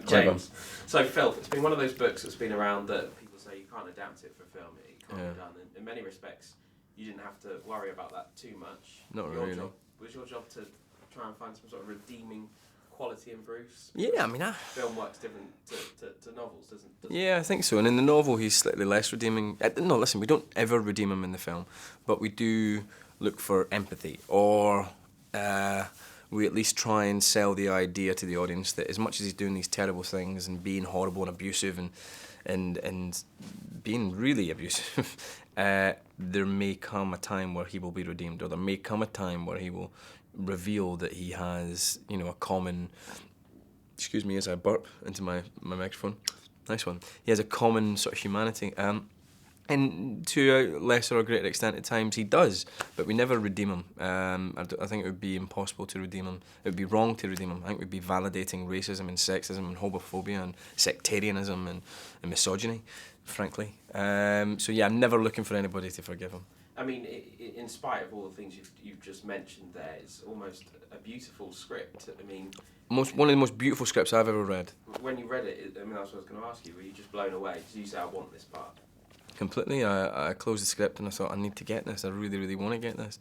James, so Filth, it's been one of those books that's been around that people say you can't adapt it for film, it can't be done. In many respects, you didn't have to worry about that too much. Not really. Was your job to try and find some sort of redeeming quality in Bruce? Yeah, I mean, film works different to novels, doesn't Yeah, I think so. And in the novel, he's slightly less redeeming. No, listen, we don't ever redeem him in the film, but we do look for empathy, or we at least try and sell the idea to the audience that as much as he's doing these terrible things and being horrible and abusive and being really abusive, there may come a time where he will be redeemed, or there may come a time where he will reveal that he has, a common... Excuse me as I burp into my microphone. Nice one. He has a common sort of humanity. And to a lesser or greater extent at times he does, but we never redeem him. I think it would be impossible to redeem him. It would be wrong to redeem him. I think we'd be validating racism and sexism and homophobia and sectarianism and misogyny, frankly. So yeah, I'm never looking for anybody to forgive him. I mean, in spite of all the things you've just mentioned there, it's almost a beautiful script. I mean... One of the most beautiful scripts I've ever read. When you read it, that's what I was going to ask you, were you just blown away? Did you say, I want this part? Completely. I closed the script and I thought, I need to get this. I really, really want to get this.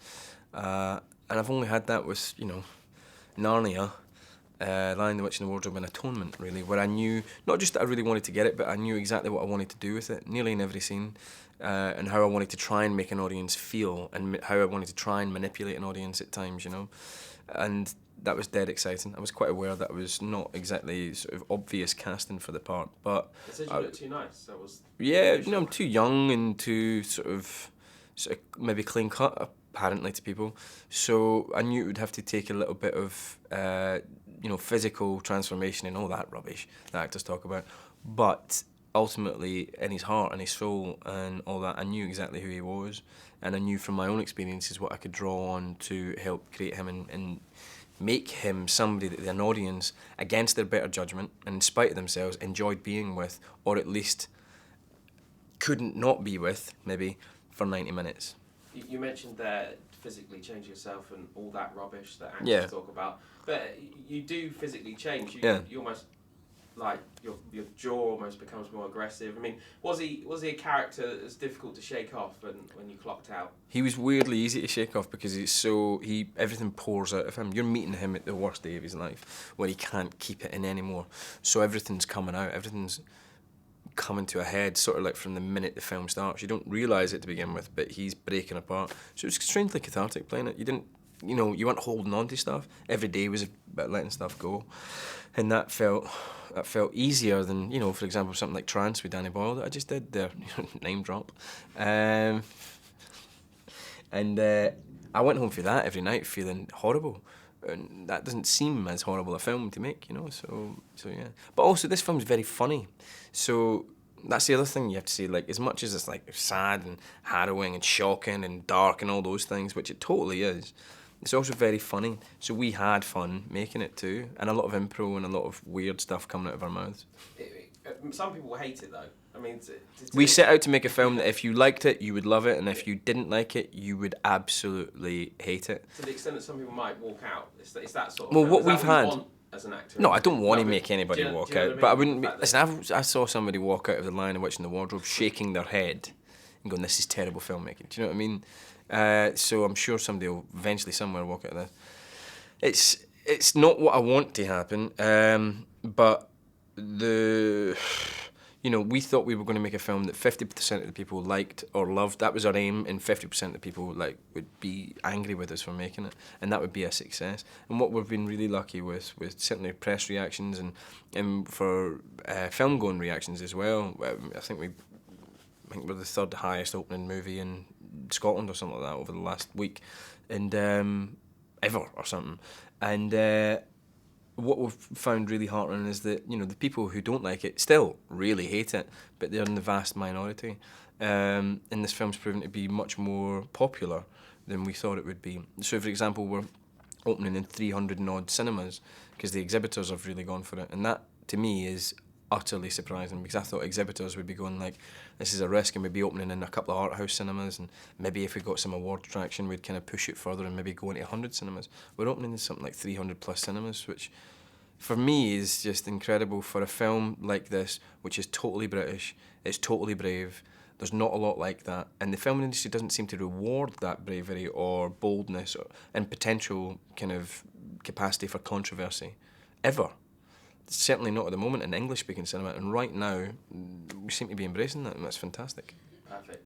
And I've only had that with, Narnia, Lion, the Witch and the Wardrobe and Atonement, really, where I knew, not just that I really wanted to get it, but I knew exactly what I wanted to do with it, nearly in every scene, and how I wanted to try and make an audience feel, and how I wanted to try and manipulate an audience at times, And that was dead exciting. I was quite aware that was not exactly sort of obvious casting for the part, but... It said you looked too nice, that was... Yeah, I'm too young and too sort of maybe clean cut, apparently, to people. So I knew it would have to take a little bit of, physical transformation and all that rubbish that actors talk about. But ultimately, in his heart and his soul and all that, I knew exactly who he was. And I knew from my own experiences what I could draw on to help create him and make him somebody that an audience, against their better judgment and in spite of themselves, enjoyed being with, or at least couldn't not be with, maybe, for 90 minutes. You mentioned there physically change yourself and all that rubbish that actors talk about, but you do physically change. You almost, like, your jaw almost becomes more aggressive. I mean, was he a character that's difficult to shake off when you clocked out? He was weirdly easy to shake off because everything pours out of him. You're meeting him at the worst day of his life, where he can't keep it in anymore. So everything's coming out, everything's coming to a head, sort of like from the minute the film starts. You don't realise it to begin with, but he's breaking apart. So it was strangely cathartic playing it. You didn't, you weren't holding on to stuff. Every day was about letting stuff go. And that felt easier than, for example, something like Trance with Danny Boyle that I just did there, name drop. And I went home for that every night feeling horrible. And that doesn't seem as horrible a film to make, so yeah. But also this film's very funny. So that's the other thing you have to say, like, as much as it's like sad and harrowing and shocking and dark and all those things, which it totally is, it's also very funny. So we had fun making it too, and a lot of improv and a lot of weird stuff coming out of our mouths. Some people hate it though. I mean, we set out to make a film that if you liked it, you would love it, and if you didn't like it, you would absolutely hate it. To the extent that some people might walk out, it's that sort of... Well, what we've had... Want as an actor? No, I don't want to make anybody walk out, but I wouldn't... Listen, I saw somebody walk out of The Lion, the Witch and the Wardrobe shaking their head and going, this is terrible filmmaking. Do you know what I mean? So I'm sure somebody will eventually somewhere walk out of this. It's not what I want to happen, but we thought we were going to make a film that 50% of the people liked or loved. That was our aim, and 50% of the people would be angry with us for making it, and that would be a success. And what we've been really lucky with certainly press reactions and for film-going reactions as well. I think we're the third highest opening movie in Scotland or something like that over the last week, and ever or something. And what we've found really heartening is that, the people who don't like it still really hate it, but they're in the vast minority. And this film's proven to be much more popular than we thought it would be. So, for example, we're opening in 300 and odd cinemas because the exhibitors have really gone for it. And that, to me, is utterly surprising, because I thought exhibitors would be going like, this is a risk, and we'd be opening in a couple of art house cinemas, and maybe if we got some award traction, we'd kind of push it further and maybe go into 100 cinemas. We're opening in something like 300 plus cinemas, which for me is just incredible for a film like this, which is totally British, it's totally brave. There's not a lot like that, and the film industry doesn't seem to reward that bravery or boldness and potential kind of capacity for controversy, ever. Certainly not at the moment in English-speaking cinema, and right now we seem to be embracing that, and that's fantastic. Perfect.